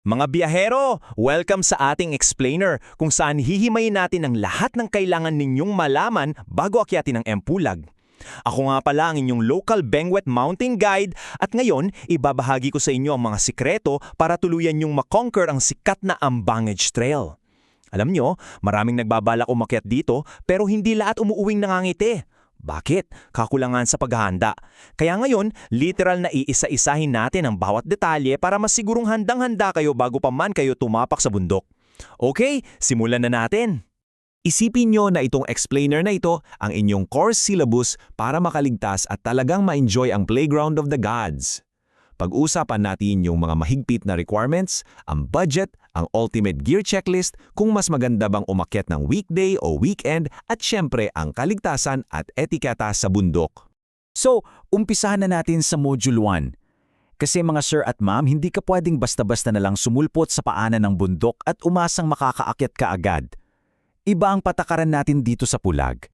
Mga biyahero, welcome sa ating explainer kung saan hihimayin natin ang lahat ng kailangan ninyong malaman bago akyatin ang Empulag. Ako nga pala ang inyong local Benguet Mountain Guide at ngayon ibabahagi ko sa inyo ang mga sikreto para tuluyan nyong makonquer ang sikat na Ambangage Trail. Alam nyo, maraming nagbabalak umakyat dito pero hindi lahat umuuwing nangangiti. Bakit? Kakulangan sa paghahanda. Kaya ngayon, literal na iisa-isahin natin ang bawat detalye para masigurong handang-handa kayo bago pa man kayo tumapak sa bundok. Okay, simulan na natin. Isipin nyo na itong explainer na ito ang inyong course syllabus para makaligtas at talagang ma-enjoy ang playground of the gods. Pag-usapan natin yung mga mahigpit na requirements, ang budget, ang ultimate gear checklist, kung mas maganda bang umakyat ng weekday o weekend, at syempre ang kaligtasan at etiketa sa bundok. So, umpisahan na natin sa Module 1. Kasi mga sir at ma'am, hindi ka pwedeng basta-basta na lang sumulpot sa paanan ng bundok at umasang makakaakyat ka agad. Iba ang patakaran natin dito sa Pulag.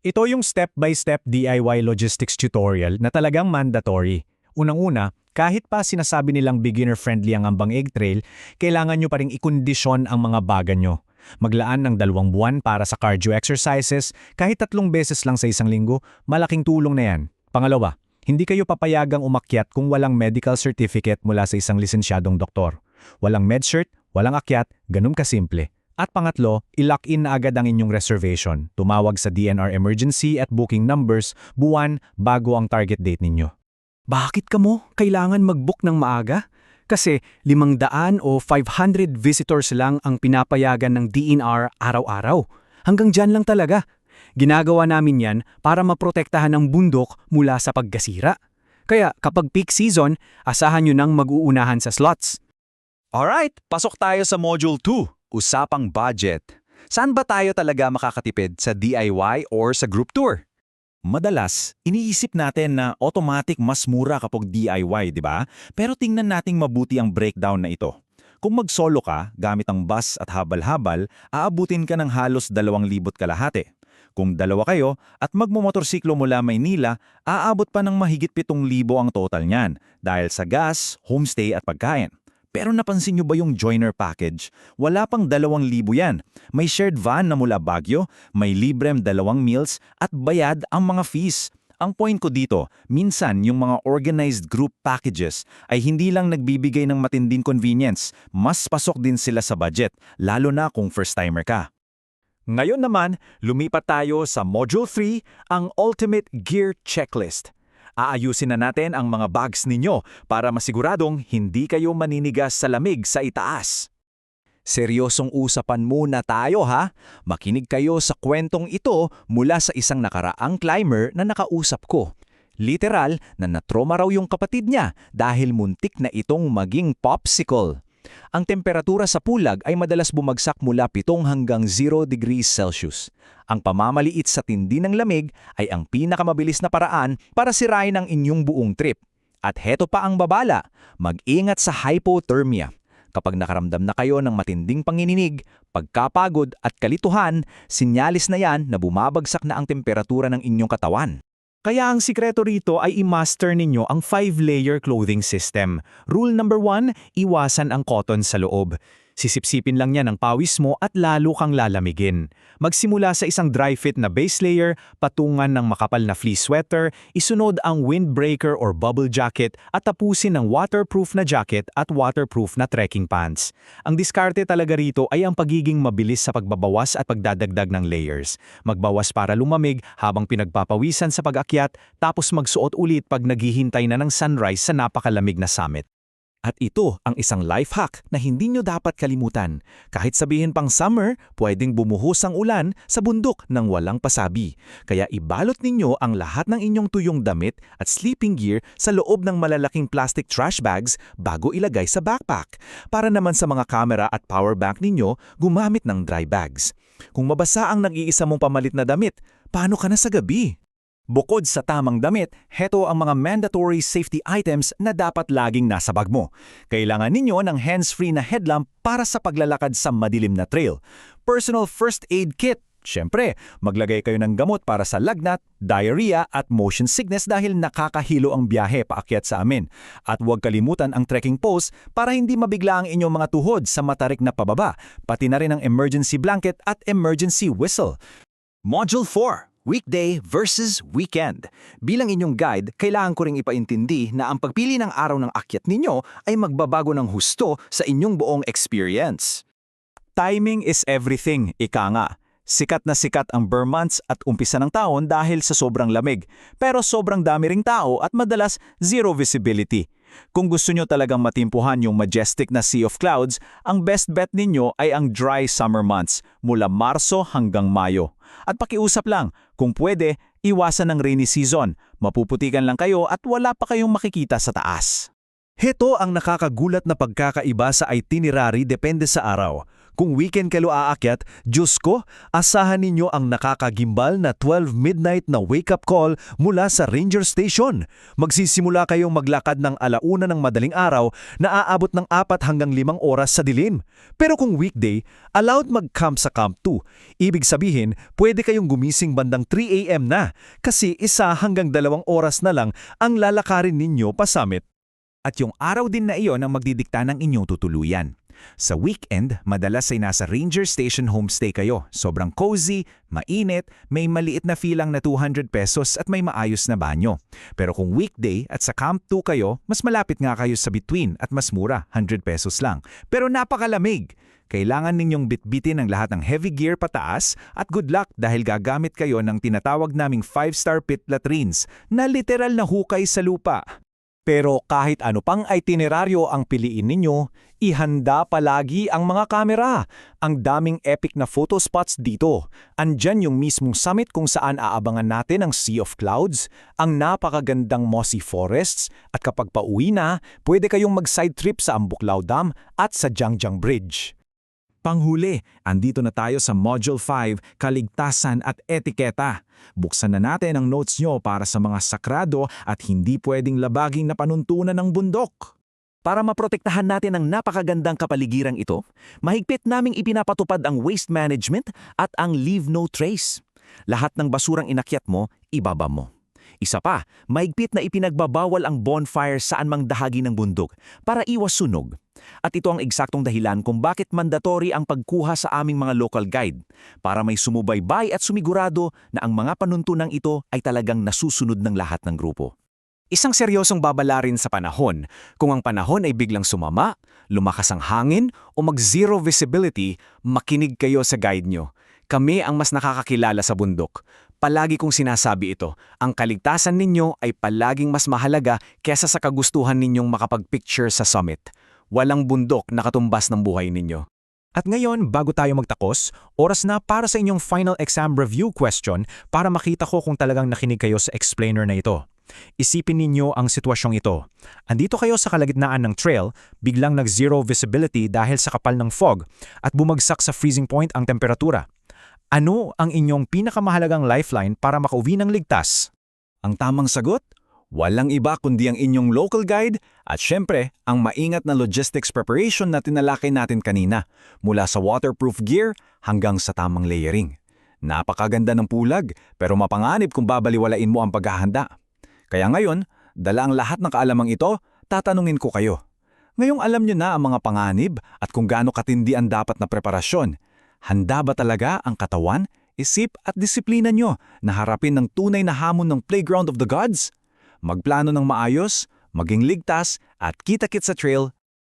Ito yung step-by-step DIY logistics tutorial na talagang mandatory. Unang-una, kahit pa sinasabi nilang beginner-friendly ang Ambang Egg Trail, kailangan nyo pa ring ikondisyon ang mga baga nyo. Maglaan ng 2 buwan para sa cardio exercises, kahit 3 beses lang sa isang linggo, malaking tulong na yan. Pangalawa, hindi kayo papayagang umakyat kung walang medical certificate mula sa isang lisensyadong doktor. Walang medcert, walang akyat, ganun kasimple. At pangatlo, i-lock in na agad ang inyong reservation. Tumawag sa DNR Emergency at booking numbers buwan bago ang target date ninyo. Bakit ka mo kailangan mag-book ng maaga? Kasi 500 o 500 visitors lang ang pinapayagan ng DNR araw-araw. Hanggang dyan lang talaga. Ginagawa namin yan para maprotektahan ang bundok mula sa pagkasira. Kaya kapag peak season, asahan nyo nang mag-uunahan sa slots. Alright, pasok tayo sa Module 2, Usapang Budget. Saan ba tayo talaga makakatipid, sa DIY or sa group tour? Madalas, iniisip natin na automatic mas mura kapag DIY, di ba? Pero tingnan nating mabuti ang breakdown na ito. Kung mag-solo ka, gamit ang bus at habal-habal, aabutin ka ng halos 2,000 kalahati. Kung 2 kayo at magmumotorsiklo mula Maynila, aabot pa ng mahigit 7,000 ang total niyan dahil sa gas, homestay at pagkain. Pero napansin nyo ba yung joiner package? Wala pang 2,000 yan. May shared van na mula Baguio, may librem 2 meals at bayad ang mga fees. Ang point ko dito, minsan yung mga organized group packages ay hindi lang nagbibigay ng matinding convenience, mas pasok din sila sa budget, lalo na kung first-timer ka. Ngayon naman, lumipat tayo sa Module 3, ang Ultimate Gear Checklist. Aayusin na natin ang mga bags ninyo para masiguradong hindi kayo maninigas sa lamig sa itaas. Seryosong usapan muna tayo ha. Makinig kayo sa kwentong ito mula sa isang nakaraang climber na nakausap ko. Literal na natroma raw yung kapatid niya dahil muntik na itong maging popsicle. Ang temperatura sa Pulag ay madalas bumagsak mula 7 hanggang 0 degrees Celsius. Ang pamamaliit sa tindi ng lamig ay ang pinakamabilis na paraan para sirain ang inyong buong trip. At heto pa ang babala, mag-ingat sa hypothermia. Kapag nakaramdam na kayo ng matinding panginginig, pagkapagod at kalituhan, sinyalis na yan na bumabagsak na ang temperatura ng inyong katawan. Kaya ang sikreto rito ay i-master ninyo ang 5-layer clothing system. Rule number 1, iwasan ang cotton sa loob. Sisipsipin lang yan ang pawis mo at lalo kang lalamigin. Magsimula sa isang dry fit na base layer, patungan ng makapal na fleece sweater, isunod ang windbreaker or bubble jacket at tapusin ng waterproof na jacket at waterproof na trekking pants. Ang diskarte talaga rito ay ang pagiging mabilis sa pagbabawas at pagdadagdag ng layers. Magbawas para lumamig habang pinagpapawisan sa pag-akyat, tapos magsuot ulit pag naghihintay na ng sunrise sa napakalamig na summit. At ito ang isang life hack na hindi nyo dapat kalimutan. Kahit sabihin pang summer, pwedeng bumuhos ang ulan sa bundok ng walang pasabi. Kaya ibalot ninyo ang lahat ng inyong tuyong damit at sleeping gear sa loob ng malalaking plastic trash bags bago ilagay sa backpack. Para naman sa mga camera at power bank ninyo, gumamit ng dry bags. Kung mabasa ang nag-iisa mong pamalit na damit, paano ka na sa gabi? Bukod sa tamang damit, heto ang mga mandatory safety items na dapat laging nasa bag mo. Kailangan ninyo ng hands-free na headlamp para sa paglalakad sa madilim na trail. Personal first aid kit, Siyempre, maglagay kayo ng gamot para sa lagnat, diarrhea at motion sickness dahil nakakahilo ang biyahe paakyat sa amin. At huwag kalimutan ang trekking post para hindi mabigla ang inyong mga tuhod sa matarik na pababa, pati na rin ang emergency blanket at emergency whistle. Module 4. Weekday versus weekend. Bilang inyong guide, kailangan ko ring ipaintindi na ang pagpili ng araw ng akyat ninyo ay magbabago ng husto sa inyong buong experience. Timing is everything, ika nga. Sikat na sikat ang Burr months at umpisa ng taon dahil sa sobrang lamig. Pero sobrang dami ring tao at madalas zero visibility. Kung gusto nyo talagang matimpuhan yung majestic na sea of clouds, ang best bet ninyo ay ang dry summer months mula Marso hanggang Mayo. At pakiusap lang, kung pwede, iwasan ng rainy season. Mapuputikan lang kayo at wala pa kayong makikita sa taas. Heto ang nakakagulat na pagkakaiba sa itinerary depende sa araw. Kung weekend kayo aakyat, Diyos ko, asahan ninyo ang nakakagimbal na 12 midnight na wake-up call mula sa ranger station. Magsisimula kayong maglakad ng 1:00 ng madaling araw na aabot ng 4 hanggang 5 oras sa dilim. Pero kung weekday, allowed mag-camp sa Camp 2. Ibig sabihin, pwede kayong gumising bandang 3 a.m. na kasi 1 hanggang 2 oras na lang ang lalakarin ninyo pa summit. At yung araw din na iyon ang magdidikta ng inyong tutuluyan. Sa weekend, madalas ay nasa ranger station homestay kayo. Sobrang cozy, mainit, may maliit na filang na 200 pesos at may maayos na banyo. Pero kung weekday at sa Camp 2 kayo, mas malapit nga kayo sa between at mas mura, 100 pesos lang. Pero napakalamig! Kailangan ninyong bitbitin ang lahat ng heavy gear pataas at good luck dahil gagamit kayo ng tinatawag naming 5-star pit latrines na literal na hukay sa lupa. Pero kahit ano pang itineraryo ang piliin ninyo, ihanda palagi ang mga kamera. Ang daming epic na photo spots dito. Andyan yung mismong summit kung saan aabangan natin ang Sea of Clouds, ang napakagandang mossy forests, at kapag pauwi na, pwede kayong mag-side trip sa Ambuklao Dam at sa Jiangjang Bridge. Panghuli, andito na tayo sa Module 5, Kaligtasan at Etiketa. Buksan na natin ang notes nyo para sa mga sakrado at hindi pwedeng labaging na panuntunan ng bundok. Para maprotektahan natin ang napakagandang kapaligirang ito, mahigpit naming ipinapatupad ang waste management at ang leave no trace. Lahat ng basurang inakyat mo, ibaba mo. Isa pa, mahigpit na ipinagbabawal ang bonfire saan mang dahagi ng bundok para iwas sunog. At ito ang eksaktong dahilan kung bakit mandatory ang pagkuha sa aming mga local guide para may sumubaybay at sumigurado na ang mga panuntunang ito ay talagang nasusunod ng lahat ng grupo. Isang seryosong babala rin sa panahon. Kung ang panahon ay biglang sumama, lumakas ang hangin o mag-zero visibility, makinig kayo sa guide nyo. Kami ang mas nakakakilala sa bundok. Palagi kong sinasabi ito, ang kaligtasan ninyo ay palaging mas mahalaga kesa sa kagustuhan ninyong makapag-picture sa summit. Walang bundok na katumbas ng buhay ninyo. At ngayon, bago tayo magtakos, oras na para sa inyong final exam review question para makita ko kung talagang nakinig kayo sa explainer na ito. Isipin ninyo ang sitwasyong ito. Andito kayo sa kalagitnaan ng trail, biglang nag-zero visibility dahil sa kapal ng fog at bumagsak sa freezing point ang temperatura. Ano ang inyong pinakamahalagang lifeline para makauwi ng ligtas? Ang tamang sagot? Walang iba kundi ang inyong local guide at syempre, ang maingat na logistics preparation na tinalakay natin kanina, mula sa waterproof gear hanggang sa tamang layering. Napakaganda ng pulag, pero mapanganib kung babaliwalain mo ang paghahanda. Kaya ngayon, dala ang lahat ng kaalamang ito, tatanungin ko kayo. Ngayong alam nyo na ang mga panganib at kung gaano katindi ang dapat na preparasyon, handa ba talaga ang katawan, isip at disiplina nyo na harapin ng tunay na hamon ng playground of the gods? Magplano ng maayos, maging ligtas at kita-kit sa trail